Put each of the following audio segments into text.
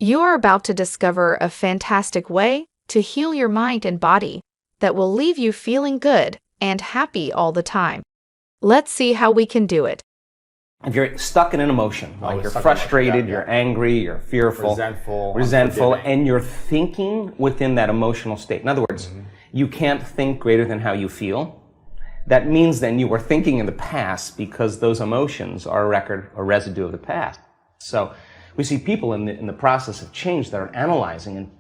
You are about to discover a fantastic way to heal your mind and body that will leave you feeling good and happy all the time. Let's see how we can do it. If you're stuck in an emotion, like you're frustrated, you're angry, you're fearful, resentful, and you're thinking within that emotional state. In other words, you can't think greater than how you feel. That means then you were thinking in the past because those emotions are a record or residue of the past. So we see people in the process of change that are analyzing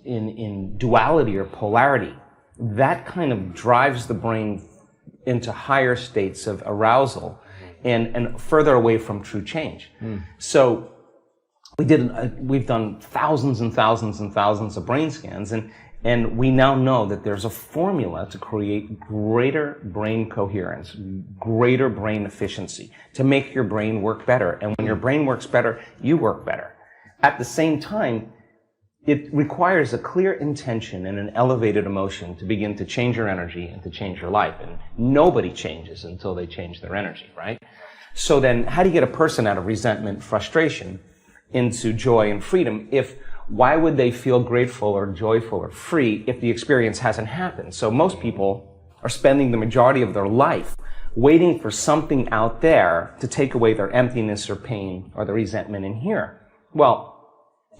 in duality or polarity. That kind of drives the brain into higher states of arousal and further away from true change. So we've done thousands and thousands and thousands of brain scans, and we now know that there's a formula to create greater brain coherence, greater brain efficiency, to make your brain work better. And when your brain works better, you work better. At the same time, it requires a clear intention and an elevated emotion to begin to change your energy and to change your life. And nobody changes until they change their energy, right? So then, how do you get a person out of resentment, frustration, into joy and freedom? Why would they feel grateful or joyful or free if the experience hasn't happened? So most people are spending the majority of their life waiting for something out there to take away their emptiness or pain or the resentment in here. Well,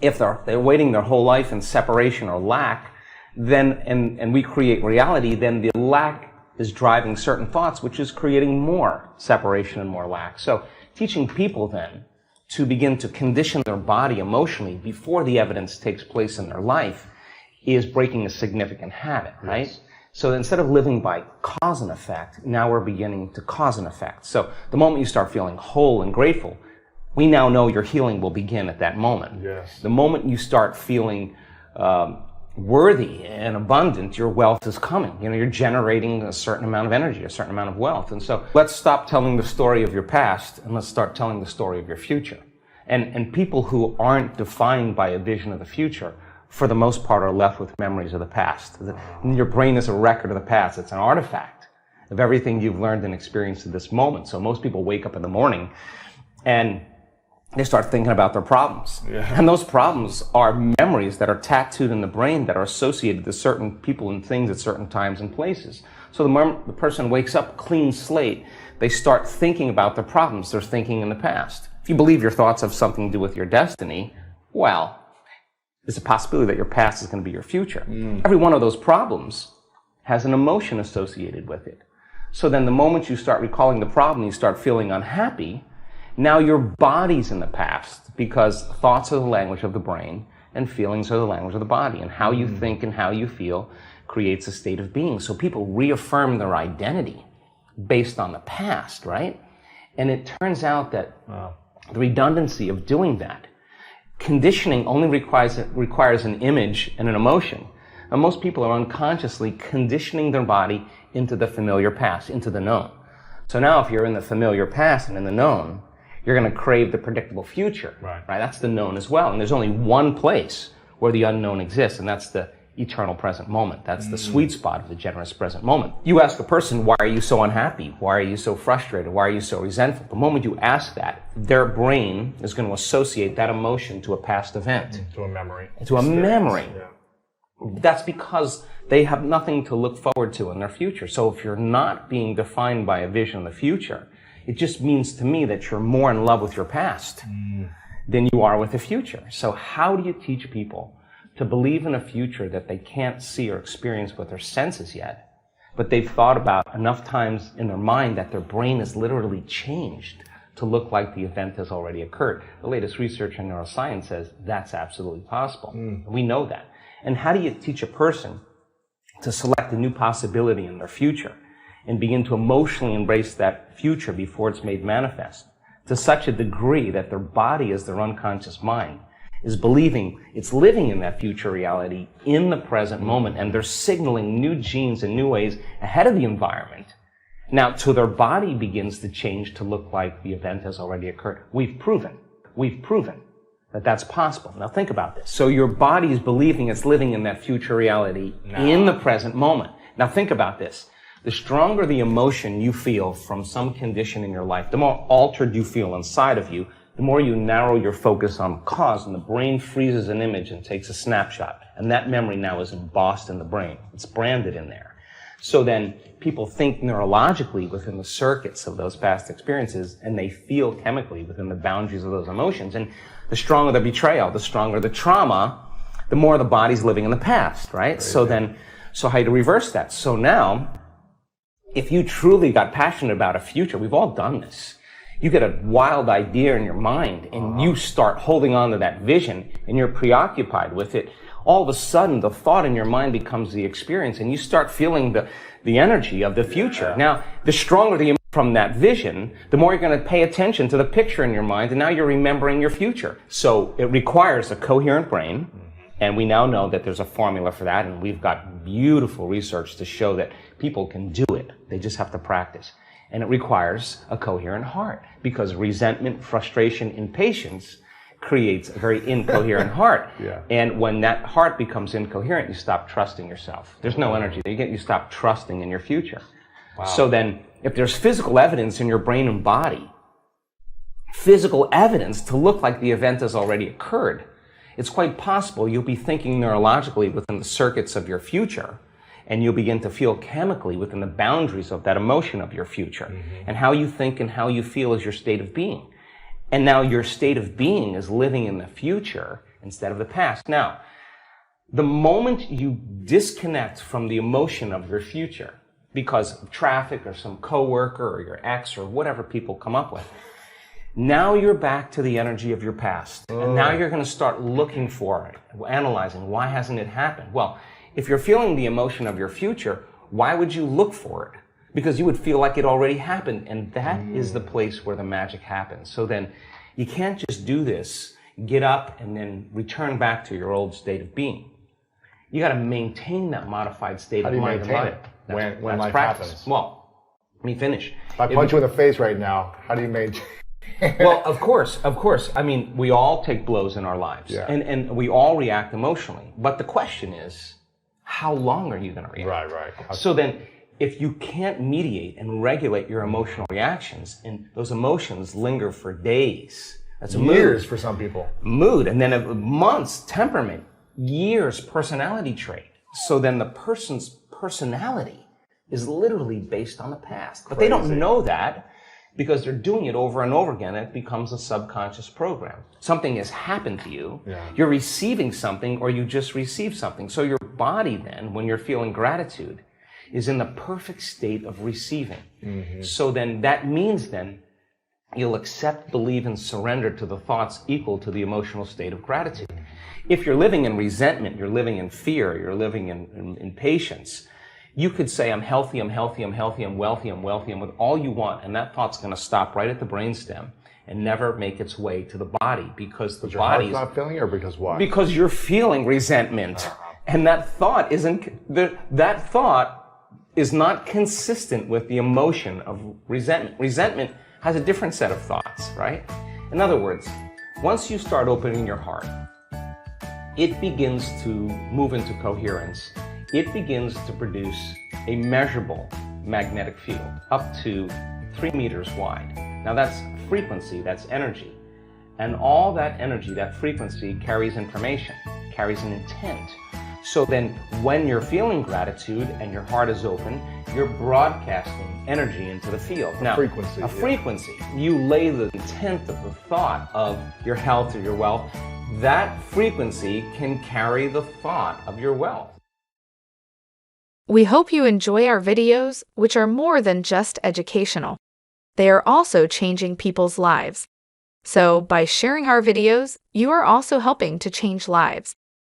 if they're waiting their whole life in separation or lack, then, and we create reality, then the lack is driving certain thoughts, which is creating more separation and more lack. So teaching people then to begin to condition their body emotionally before the evidence takes place in their life is breaking a significant habit, right? Yes. So instead of living by cause and effect, now we're beginning to cause and effect. So the moment you start feeling whole and grateful, we now know your healing will begin at that moment. Yes. The moment you start feeling worthy and abundant, your wealth is coming. You're generating a certain amount of energy, a certain amount of wealth. And so let's stop telling the story of your past and let's start telling the story of your future. And people who aren't defined by a vision of the future, for the most part, are left with memories of the past. Your brain is a record of the past. It's an artifact of everything you've learned and experienced at this moment. So most people wake up in the morning and they start thinking about their problems. Yeah. And those problems are memories that are tattooed in the brain that are associated to certain people and things at certain times and places. So the moment the person wakes up clean slate, they start thinking about their problems they're thinking in the past. If you believe your thoughts have something to do with your destiny, well, there's a possibility that your past is going to be your future. Every one of those problems has an emotion associated with it. So then the moment you start recalling the problem, you start feeling unhappy. Now your body's in the past because thoughts are the language of the brain and feelings are the language of the body. And how you think and how you feel creates a state of being. So people reaffirm their identity based on the past, right? And it turns out that the redundancy of doing that, conditioning only requires an image and an emotion. And most people are unconsciously conditioning their body into the familiar past, into the known. So now if you're in the familiar past and in the known, you're going to crave the predictable future, right? That's the known as well. And there's only one place where the unknown exists, and that's the eternal present moment. That's the sweet spot of the generous present moment. You ask a person, why are you so unhappy? Why are you so frustrated? Why are you so resentful? The moment you ask that, their brain is going to associate that emotion to a past event. To a memory. To a memory. Yeah. That's because they have nothing to look forward to in their future. So if you're not being defined by a vision of the future, it just means to me that you're more in love with your past than you are with the future. So how do you teach people to believe in a future that they can't see or experience with their senses yet, but they've thought about enough times in their mind that their brain is literally changed to look like the event has already occurred? The latest research in neuroscience says that's absolutely possible. We know that. And how do you teach a person to select a new possibility in their future and begin to emotionally embrace that future before it's made manifest to such a degree that their body, as their unconscious mind, is believing it's living in that future reality in the present moment, and they're signaling new genes in new ways ahead of the environment. Now, till their body begins to change to look like the event has already occurred. We've proven that that's possible. Now think about this. So your body is believing it's living in that future reality in the present moment. Now think about this. The stronger the emotion you feel from some condition in your life, the more altered you feel inside of you, the more you narrow your focus on cause, and the brain freezes an image and takes a snapshot. And that memory now is embossed in the brain. It's branded in there. So then people think neurologically within the circuits of those past experiences, and they feel chemically within the boundaries of those emotions. And the stronger the betrayal, the stronger the trauma, the more the body's living in the past, right? Crazy. So how do you reverse that? So now, if you truly got passionate about a future, we've all done this. You get a wild idea in your mind and you start holding on to that vision and you're preoccupied with it. All of a sudden, the thought in your mind becomes the experience and you start feeling the energy of the future. Yeah. Now, the stronger the from that vision, the more you're going to pay attention to the picture in your mind, and now you're remembering your future. So it requires a coherent brain, and we now know that there's a formula for that, and we've got beautiful research to show that people can do it. They just have to practice. And it requires a coherent heart, because resentment, frustration, impatience creates a very incoherent heart. Yeah. And when that heart becomes incoherent, you stop trusting yourself. There's no energy. You stop trusting in your future. Wow. So then, if there's physical evidence in your brain and body, physical evidence to look like the event has already occurred, it's quite possible you'll be thinking neurologically within the circuits of your future, and you'll begin to feel chemically within the boundaries of that emotion of your future. Mm-hmm. And how you think and how you feel is your state of being. And now your state of being is living in the future instead of the past. Now, the moment you disconnect from the emotion of your future because of traffic or some coworker or your ex or whatever people come up with, now you're back to the energy of your past. And now you're going to start looking for it, analyzing, why hasn't it happened? Well, if you're feeling the emotion of your future, why would you look for it? Because you would feel like it already happened. And that is the place where the magic happens. So then you can't just do this, get up, and then return back to your old state of being. You got to maintain that modified state of mind and body. When life happens? Well, let me finish. If I punch you in the face right now, how do you maintain? Well, of course. I mean, we all take blows in our lives. Yeah. And we all react emotionally. But the question is, how long are you going to react? Right. So then, if you can't mediate and regulate your emotional reactions, and those emotions linger for days, that's a years mood. For some people. Mood, and then months, temperament, years, personality trait. So then the person's personality is literally based on the past. But they don't know that because they're doing it over and over again. It becomes a subconscious program. Something has happened to you. Yeah. You're receiving something, or you just received something. So your body then, when you're feeling gratitude, is in the perfect state of receiving. Mm-hmm. So then that means then you'll accept, believe, and surrender to the thoughts equal to the emotional state of gratitude. If you're living in resentment, you're living in fear, you're living in impatience, you could say, I'm healthy, I'm wealthy, I'm with all you want, and that thought's going to stop right at the brainstem and never make its way to the body, because the body's not feeling it, or because why? Because you're feeling resentment. And that thought is not consistent with the emotion of resentment. Resentment has a different set of thoughts, right? In other words, once you start opening your heart, it begins to move into coherence. It begins to produce a measurable magnetic field up to 3 meters wide. Now that's frequency, that's energy. And all that energy, that frequency, carries information, carries an intent. So then when you're feeling gratitude and your heart is open, you're broadcasting energy into the field. Now, a frequency. You lay the intent of the thought of your health or your wealth. That frequency can carry the thought of your wealth. We hope you enjoy our videos, which are more than just educational. They are also changing people's lives. So by sharing our videos, you are also helping to change lives.